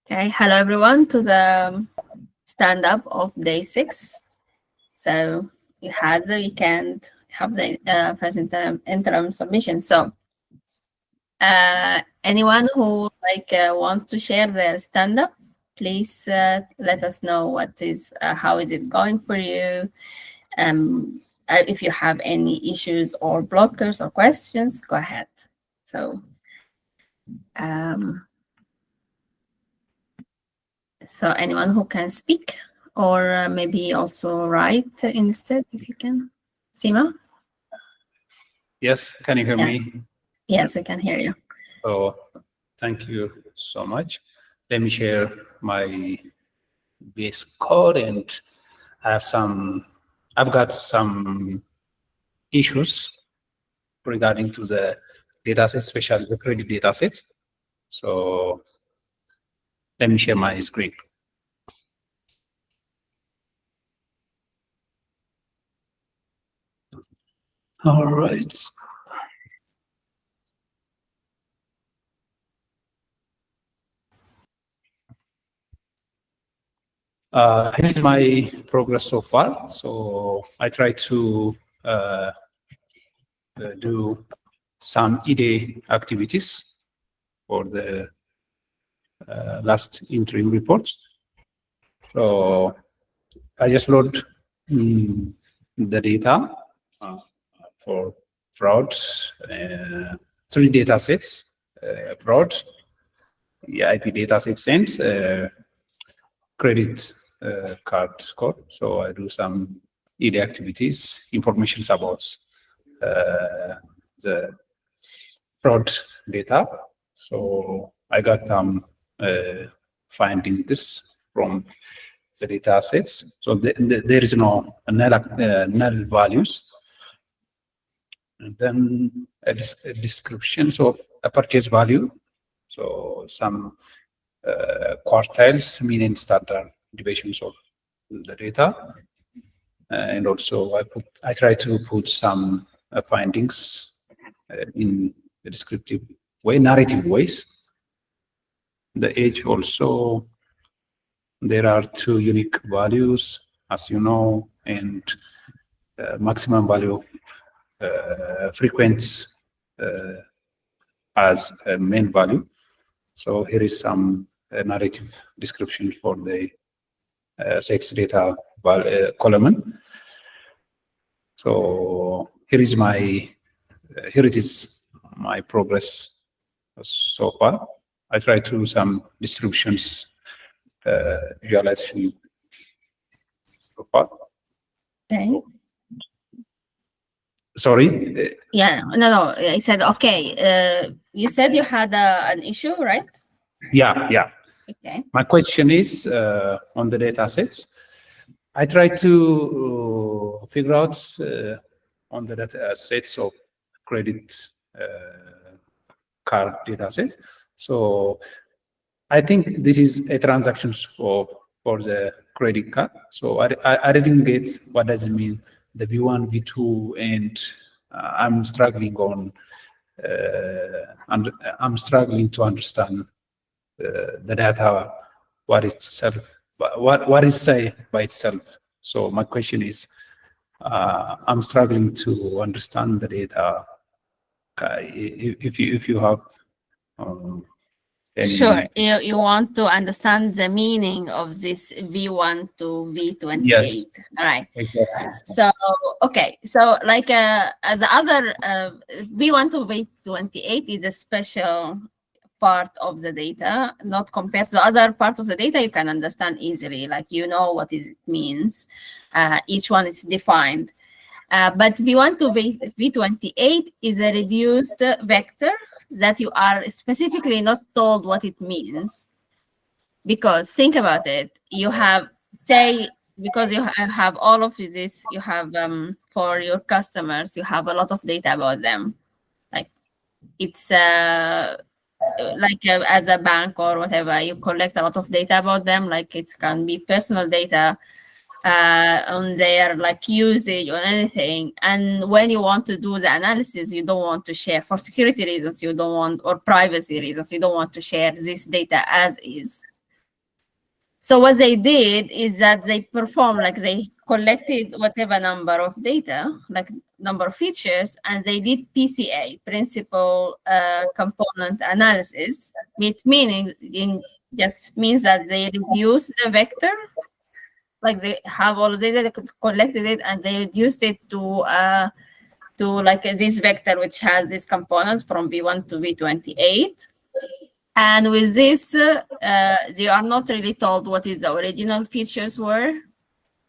Okay, hello everyone to the stand-up of day 6. So we had the weekend, have the first interim submission. So anyone who wants to share their stand-up, please let us know how is it going for you. If you have any issues or blockers or questions, go ahead. So so anyone who can speak or maybe also write instead, if you can. Sima? Yes, can you hear me? Yes, I can hear you. So thank you so much. Let me share my base code, and I've got some issues regarding to the data sets, especially the credit data sets. So let me share my screen. All right. Here's my progress so far. So I try to do some EDA activities for the last interim reports. So I just load the data for fraud, 3 data sets, fraud, IP data sets, and credit card score. So I do some ED activities, information about the fraud data. So I got finding this from the data sets. So there is no null values. And then a description of a purchase value. So some quartiles, mean and standard deviations of the data. And also I try to put some findings in a descriptive way, narrative ways. The age also, there are 2 unique values, as you know, and maximum value of frequent as a main value. So here is some narrative description for the sex data column. So here is my progress so far. I try to do some distributions visualization so far. Okay. Sorry? Yeah, no. I said, okay. You said you had an issue, right? Yeah. Okay. My question is on the data sets. I try to figure out on the data sets of credit card data set. So I think this is a transactions for the credit card. So I didn't get what does it mean, the V1, V2, and I'm struggling on and I'm struggling to understand the data, what itself, what is say by itself. So my question is, I'm struggling to understand the data. If you have any. Sure. You want to understand the meaning of this V1 to V28. Yes. All right. Exactly. So, okay. So like the other V1 to V28 is a special part of the data, not compared to the other part of the data you can understand easily, like you know what it means. Each one is defined. But V1 to V28 is a reduced vector that you are specifically not told what it means. Because think about it, you have, say, because you have all of this, you have for your customers, you have a lot of data about them. Like it's as a bank or whatever, you collect a lot of data about them, like it can be personal data on their like usage or anything. And when you want to do the analysis, you don't want to share, for security reasons, you don't want, or privacy reasons, you don't want to share this data as is. So what they did is that they performed, like they collected whatever number of data, like number of features, and they did PCA, principal component analysis, just means that they reduce the vector, like they have all the data, they collected it, and they reduced it to like this vector, which has these components from V1 to V28. And with this, they are not really told what is the original features were,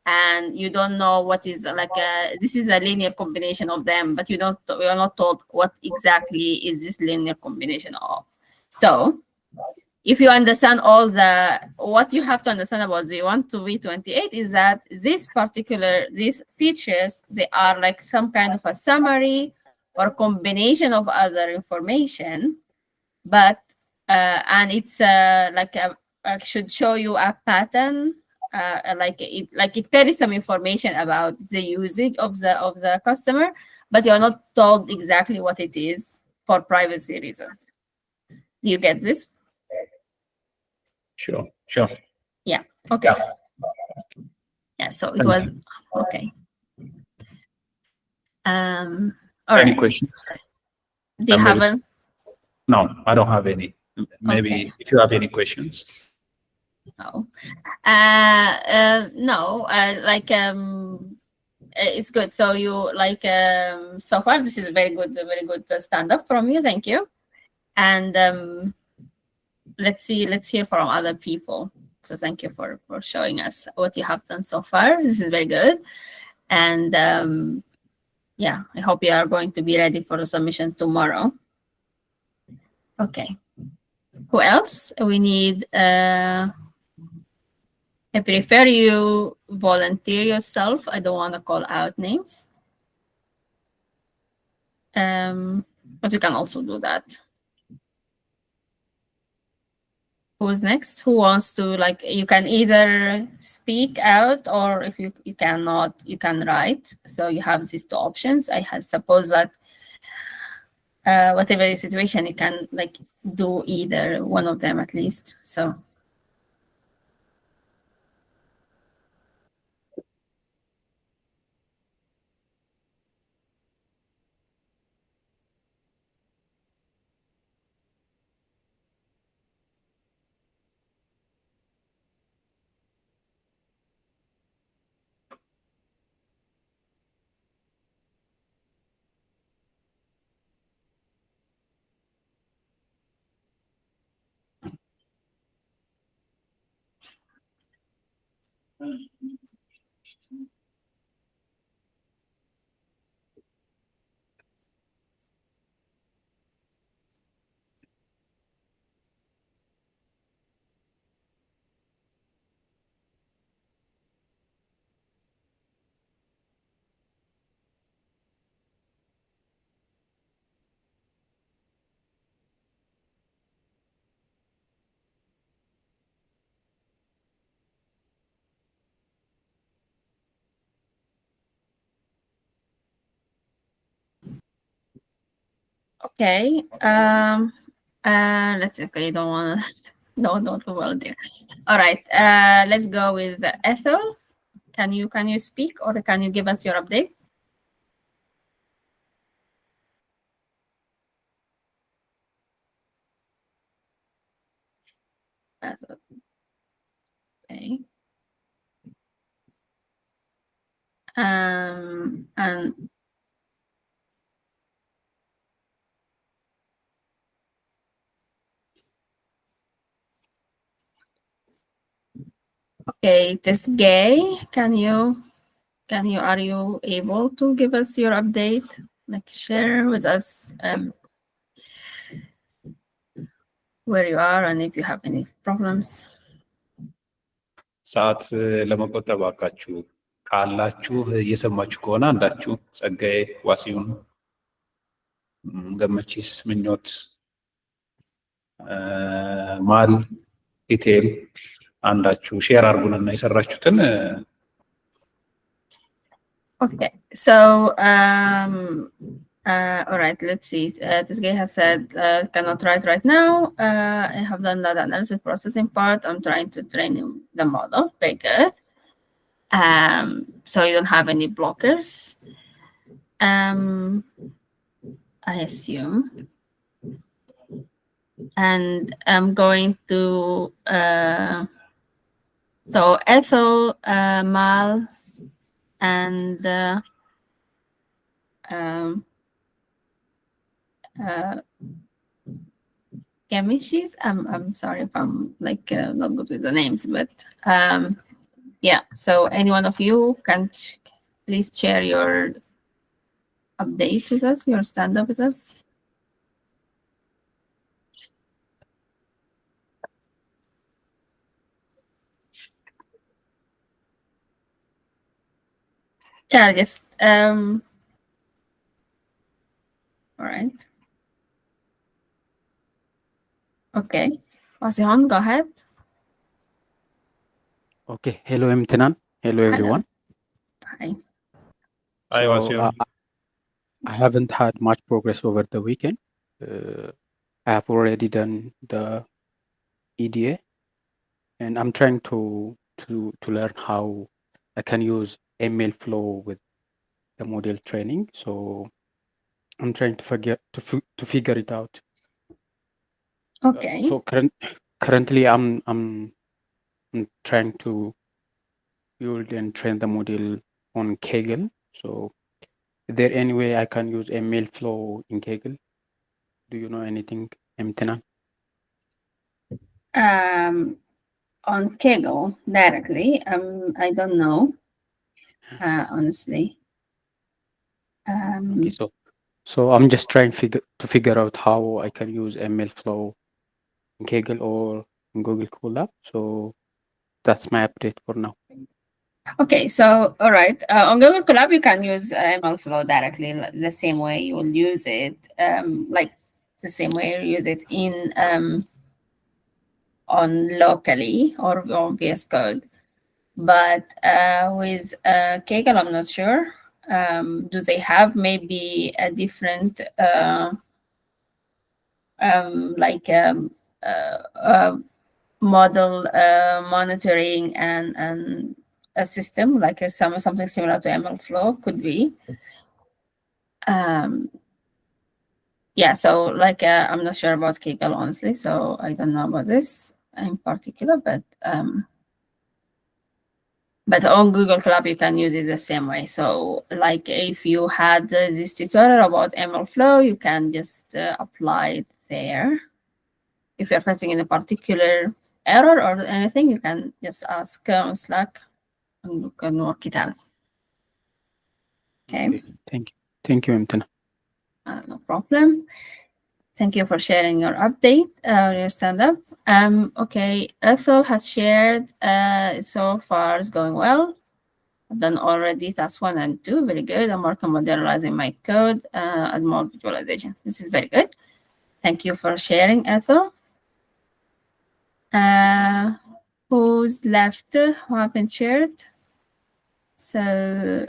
and you don't know what is like this is a linear combination of them, but we are not told what exactly is this linear combination of. So if you understand what you have to understand about V1 to V28 is that these features, they are like some kind of a summary or combination of other information, but and it's I should show you a pattern, like it carries some information about the usage of the customer, but you're not told exactly what it is for privacy reasons. Do you get this? Sure. Yeah. Okay. Yeah. So it was okay. All Any right. questions? Do you have a? No, I don't have any. Maybe Okay. if you have any questions. No. No. It's good. So you like so far this is very good stand up from you. Thank you. And let's hear from other people. So thank you for showing us what you have done so far. This is very good. And yeah, I hope you are going to be ready for the submission tomorrow. Okay. Who else? We need I prefer you volunteer yourself. I don't want to call out names. But you can also do that. Who's next? Who wants to, like, you can either speak out, or if you cannot, you can write. So you have these two options. I suppose that whatever the situation, you can like do either one of them at least. So okay. Let's okay. Don't want to. Don't volunteer. All right. Let's go with Ethel. Can you speak, or can you give us your update? Ethel. Okay. And okay, this gay. Are you able to give us your update? Like share with us where you are and if you have any problems. ሰዓት ለመቆጠብ አካችሁ ካላችሁ እየሰማችሁ ከሆነ አንዳችሁ ጸጋዬ፣ ዋሲሁን፣ ገመቺስ፣ ምኞት፣ ማል፣ ኢቴል አንዳችሁ ሼር አድርጉንና የሰራችሁትን። Okay, so All right, let's see. This guy has said, cannot write right now. I have done that analysis processing part. I'm trying to train the model. Very good. So you don't have any blockers, I assume. And I'm going to, so Ethel, Mal, and um, Gamishis. I'm sorry if I'm like not good with the names, but yeah. So any one of you can please share your update with us, your stand up with us. Yeah, just all right. Okay. Wasihan, go ahead. Okay. Hello, Imtinan. Hello, everyone. Hi. I was So you. I haven't had much progress over the weekend. I have already done the EDA, and I'm trying to learn how I can use ML flow with the model training. So I'm trying to figure it out. Okay. So currently I'm trying to build and train the model on Kaggle. So is there any way I can use ML flow in Kaggle? Do you know anything, Imtinan? On Kaggle directly. I don't know. Honestly. Okay, so I'm just trying to figure out how I can use ML flow in Kaggle or in Google Colab. So that's my update for now. Okay, so all right, on Google Colab you can use MLflow directly, the same way you will use it, like the same way you use it in on locally or on VS Code. But with Kaggle, I'm not sure. Do they have maybe a different like model monitoring and a system like something similar to MLflow could be. Um, yeah, so like I'm not sure about Kaggle honestly, so I don't know about this in particular, but on Google Colab you can use it the same way. So like if you had this tutorial about MLflow, you can just apply it there. If you're facing any particular error or anything, you can just ask on Slack and you can work it out. Okay. Thank you, Imtinan. No problem. Thank you for sharing your update, your stand-up. Okay, Ethel has shared. So far, it's going well. I've done already task 1 and 2. Very good. I'm working on modernizing my code and more visualization. This is very good. Thank you for sharing, Ethel. Who's left? Who haven't shared? So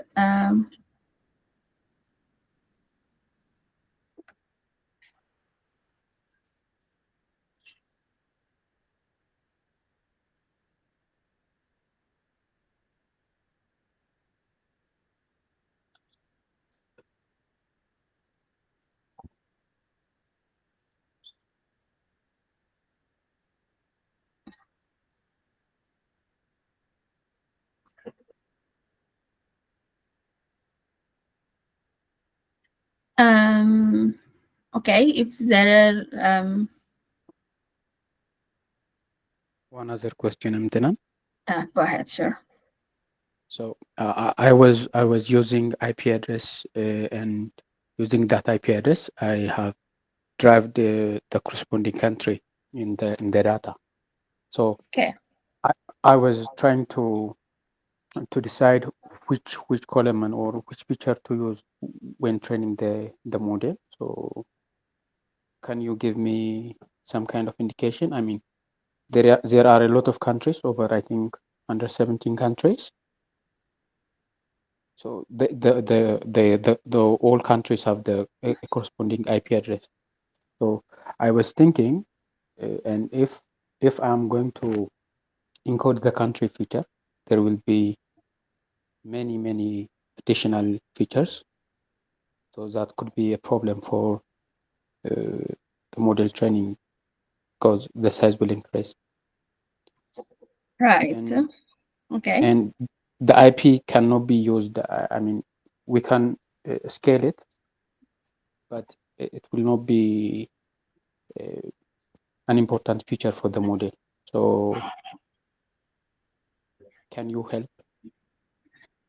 okay, if there are One other question, Imtinan. go ahead, sure. So I was using IP address and using that IP address, I have drive the corresponding country in the data. So Okay. I was trying to decide which column or which feature to use when training the model. So can you give me some kind of indication? I mean, there are a lot of countries, over I think under 17 countries. So the all countries have the corresponding IP address. So I was thinking, and if I'm going to encode the country feature, there will be many additional features. So that could be a problem for the model training because the size will increase. Right. And Okay. and the IP cannot be used. I mean, we can scale it, but it will not be uh, an important feature for the model. So can you help?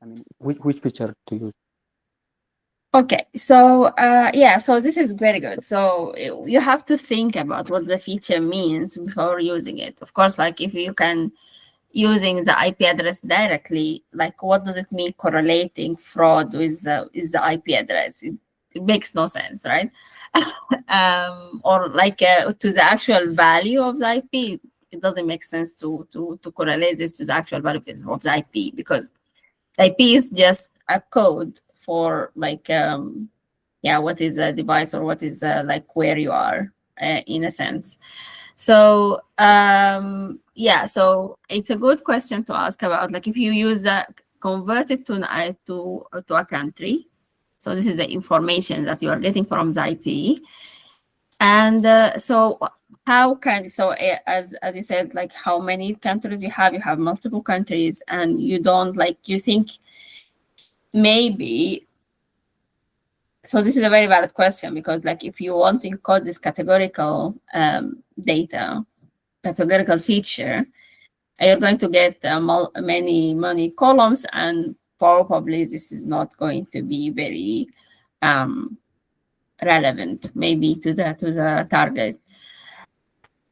I mean, which feature to use? Okay, so yeah, so this is very good. So you have to think about what the feature means before using it. Of course, like if you can using the IP address directly, like what does it mean correlating fraud with the IP address? It makes no sense, right? Or like to the actual value of the IP, it doesn't make sense to correlate this to the actual value of the IP because IP is just a code for like yeah, what is a device or what is like where you are in a sense. So yeah, so it's a good question to ask about like if you use convert it to an to a country. So this is the information that you are getting from the IP, and so how can so as you said, like how many countries you have? You have multiple countries, and you don't like you think maybe. So this is a very valid question because like if you want to encode this categorical data, categorical feature, you're going to get many columns, and probably this is not going to be very um, relevant maybe to the target.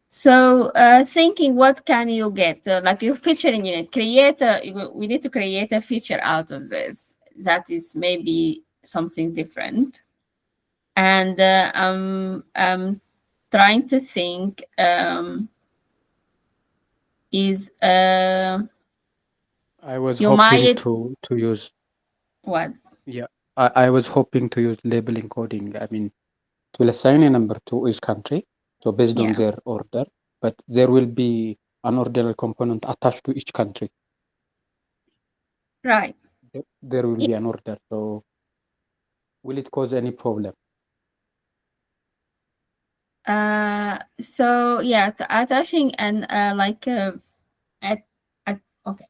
So thinking what can you get, like you're featuring in it, we need to create a feature out of this that is maybe something different. And I'm trying to think is I was you hoping might to use, what? yeah, I was hoping to use label encoding. I mean, it will assign a number to each country, so based on Yeah, their order, but there will be an ordinal component attached to each country. right. There will Y- be an order. So will it cause any problem? so yeah, attaching and like at, okay.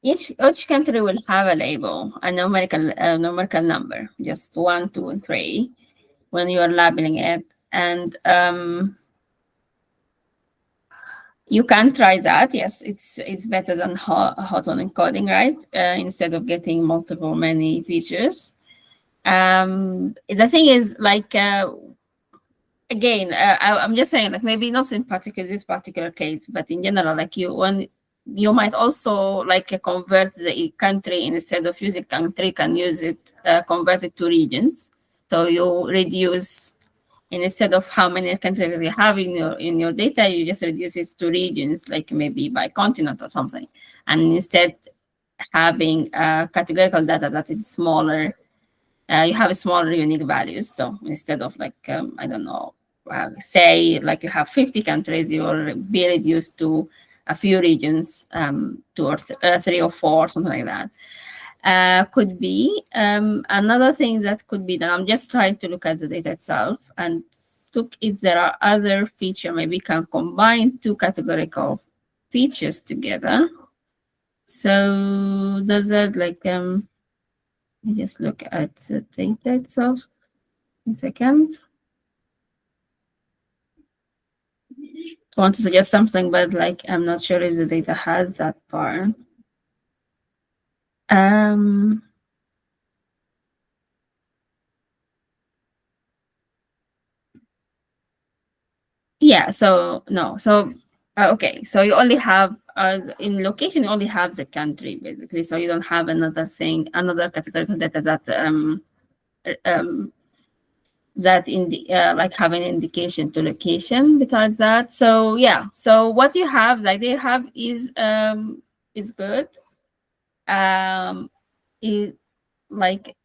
Each country will have a label, a numerical number, just 1, 2, and 3, when you are labeling it, and you can try that. Yes, it's better than hot on encoding, right? Instead of getting many features. The thing is, like again, I'm just saying, like maybe not in particular this particular case, but in general, like you might also like convert the country instead of using country, can use it convert it to regions. So you reduce instead of how many countries you have in your data, you just reduce it to regions, like maybe by continent or something, and instead having categorical data that is smaller, you have smaller unique values. So instead of like I don't know, say like you have 50 countries, you will be reduced to a few regions, 2 or 3 or 4, something like that. Could be another thing that could be done. I'm just trying to look at the data itself and look if there are other features. Maybe can combine two categorical features together. So does that like let me just look at the data itself. A second. I want to suggest something, but like I'm not sure if the data has that part. Um, yeah, so no. So okay, so you only have as in location, you only have the country basically. So you don't have another thing, another categorical data that um that in the like have an indication to location besides that. So yeah, so what you have, like they have is good. Um, is like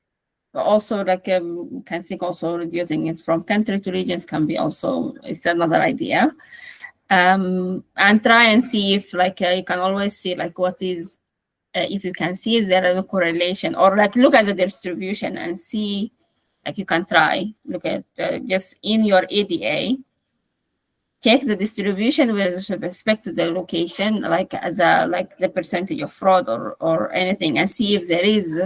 also like can think also reducing it from country to regions can be also, it's another idea. And try and see if like you can always see like what is if you can see if there is a correlation, or like look at the distribution and see, like you can try look at just in your ADA, check the distribution with respect to the location, like as a like the percentage of fraud or anything, and see if there is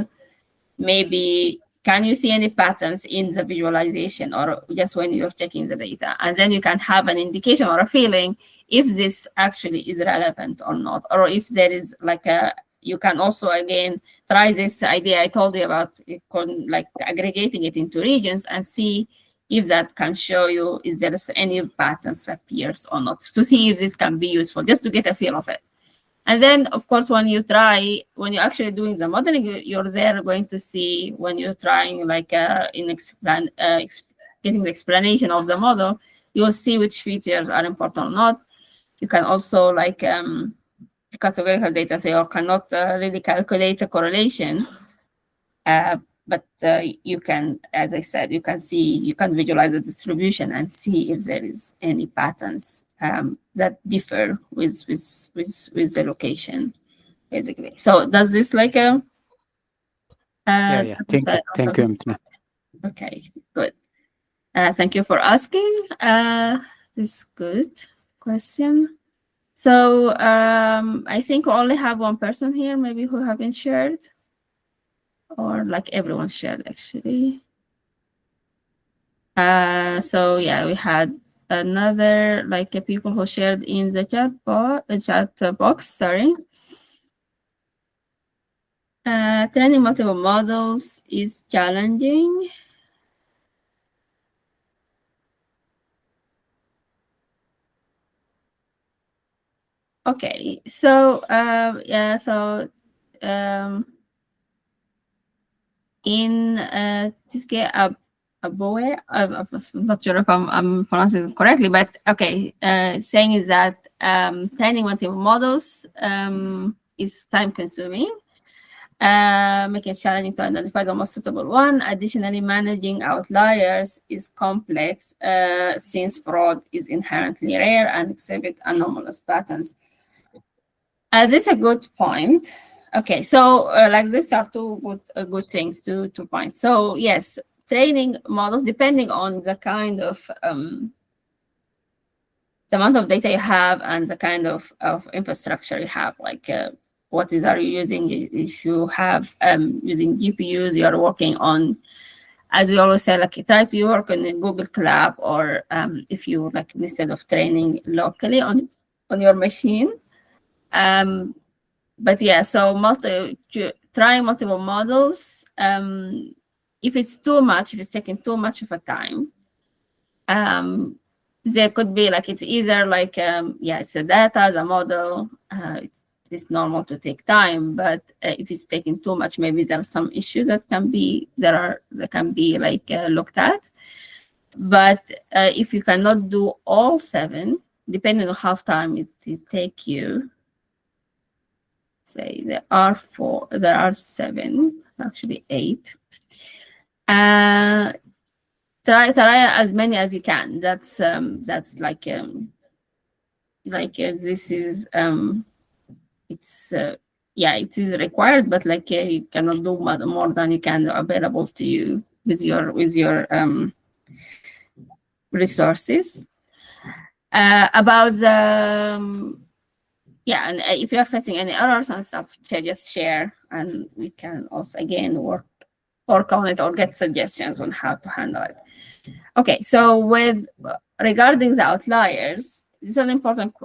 maybe, can you see any patterns in the visualization or just when you're checking the data? And then you can have an indication or a feeling if this actually is relevant or not, or if there is like a, you can also again try this idea I told you about, like aggregating it into regions and see if that can show you if there is any patterns appears or not, to see if this can be useful, just to get a feel of it. And then, of course, when you try, when you're actually doing the modeling, you're there going to see when you're trying, like getting the explanation of the model, you'll see which features are important or not. You can also like categorical data, so you cannot really calculate a correlation, but you can, as I said, you can see, you can visualize the distribution and see if there is any patterns that differ with the location, basically. So does this like a Yeah. Thank you, Amtina. Okay, good. Thank you for asking this good question. So I think we only have one person here, maybe, who haven't shared, or like everyone shared actually. So yeah, we had another like people who shared in the chat box. Sorry. Training multiple models is challenging. Okay, so yeah, so in Tiske Aboe, I'm not sure if I'm pronouncing it correctly, but okay, saying is that training multiple models is time consuming, making it challenging to identify the most suitable one. Additionally, managing outliers is complex since fraud is inherently rare and exhibit anomalous patterns. This is a good point. Okay, so like these are two good things to point. So yes, training models, depending on the kind of the amount of data you have and the kind of infrastructure you have, like what are you using? If you have using GPUs, you are working on, as we always say, like try to work on a Google Cloud, or if you like instead of training locally on your machine. But yeah, so trying multiple models, if it's too much, if it's taking too much of a time, there could be like, it's either like, yeah, it's the data, the model, it's normal to take time, but if it's taking too much, maybe there are some issues that can be, that can be like looked at. But if you cannot do all 7, depending on how time it take you, say there are 7, actually 8. Try as many as you can. That's like this is it's yeah, it is required, but like you cannot do more than you can available to you with your resources. About the yeah, and if you are facing any errors and stuff, just share, and we can also again work on it or get suggestions on how to handle it. Okay, so regarding the outliers, this is an important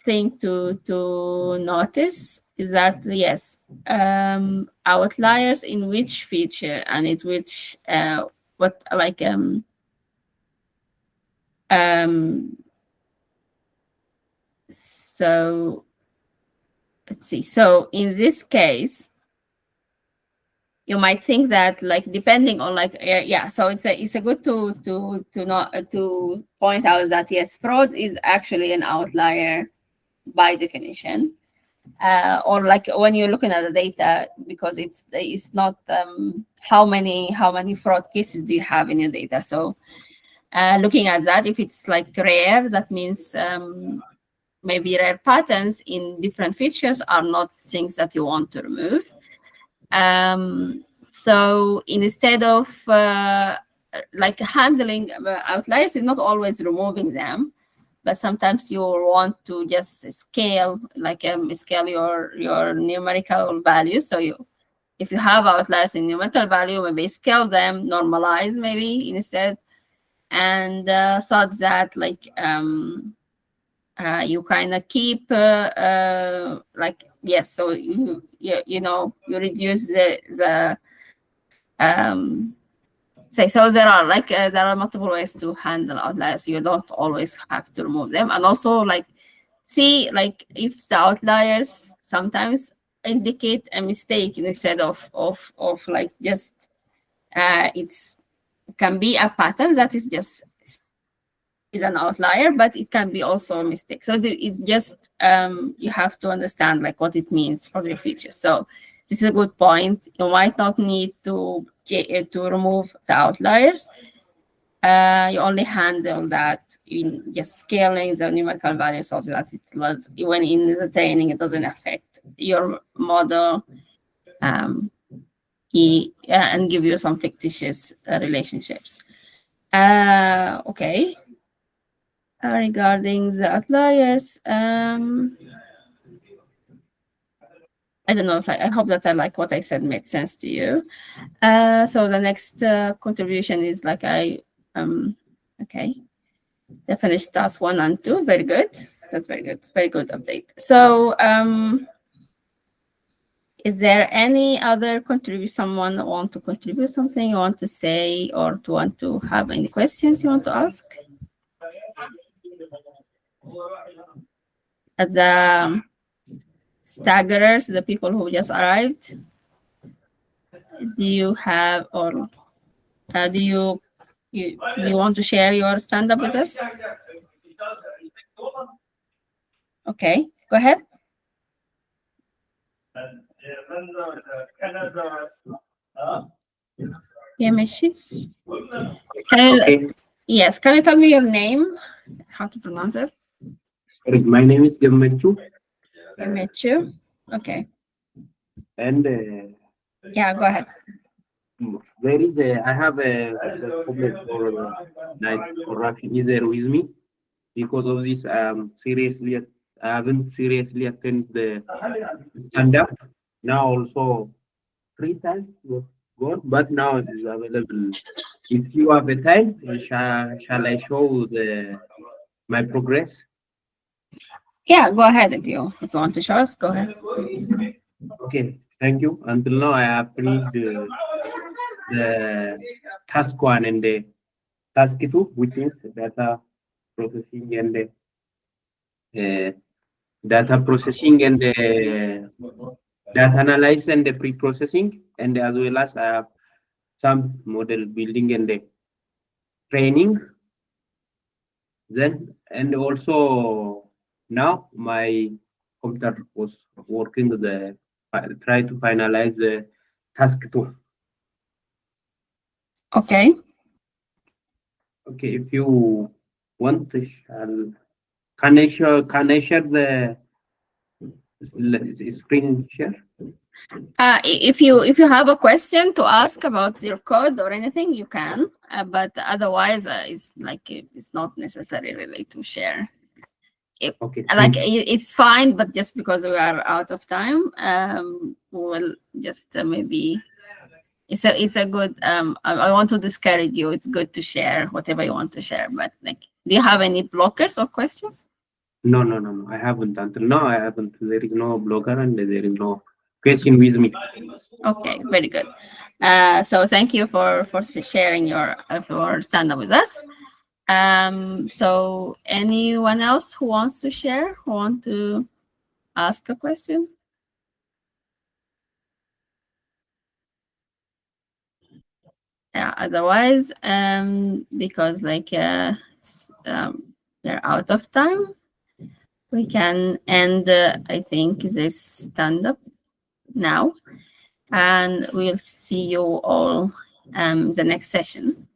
thing to notice, is that yes, outliers in which feature and in which what like so let's see. So in this case, you might think that like depending on like yeah, so it's a good to not to point out that yes, fraud is actually an outlier by definition. or like when you're looking at the data, because it's not how many fraud cases do you have in your data. So looking at that, if it's like rare, that means maybe rare patterns in different features are not things that you want to remove. So instead of like handling outliers, is not always removing them, but sometimes you want to just scale, like scale your numerical values. So if you have outliers in numerical value, maybe scale them, normalize maybe instead, and such that like you kind of keep like, yes, so you know, you reduce the say, so there are like there are multiple ways to handle outliers. You don't always have to remove them, and also like see like if the outliers sometimes indicate a mistake instead of like just it can be a pattern that is just is an outlier, but it can be also a mistake. So it just you have to understand like what it means for your future. So this is a good point. You might not need to remove the outliers. You only handle that in just scaling the numerical values so that it was, even in the training, it doesn't affect your model and give you some fictitious relationships. Okay. Regarding the outliers, I don't know if I hope that like what I said made sense to you. So the next contribution is like okay, they finished task 1 and 2. Very good. That's very good. Very good update. So is there any other someone want to contribute something you want to say, or to want to have any questions you want to ask? At the staggerers, the people who just arrived, do you have, or do you want to share your stand-up with us? Okay, go ahead. Yeah, Meshis. Okay. Yes, can you tell me your name? How to pronounce it? My name is Gemmechu, Gemechu. Okay. and Yeah, go ahead. there is I have the problem for night corruption is there with me. Because of this, I haven't seriously attended the stand up. Now also 3 times was gone, but now it is available. If you have a time, shall I show my progress? Yeah, go ahead if you want to show us. Go ahead. Okay, thank you. Until now, I have finished the task 1 and the task 2, which is data processing and the data processing and the data analysis and the pre-processing, and as well as I have some model building and the training. Then and also now my computer was working the try to finalize the task 2. Okay. Okay, if you want, can I share the screen share? If you have a question to ask about your code or anything, you can. But otherwise, it's like it's not necessary really to share. Okay. Like it's fine, but just because we are out of time, we'll just maybe it's a good. I want to discourage you. It's good to share whatever you want to share, but like, do you have any blockers or questions? No. I haven't until now. I haven't. There is no blogger and there is no question with me. Okay, very good. So thank you for sharing your for stand up with us. So anyone else who wants to share, who want to ask a question? Yeah, otherwise, because like they're out of time. we can end, I think, this stand-up now, and we'll see you all the next session.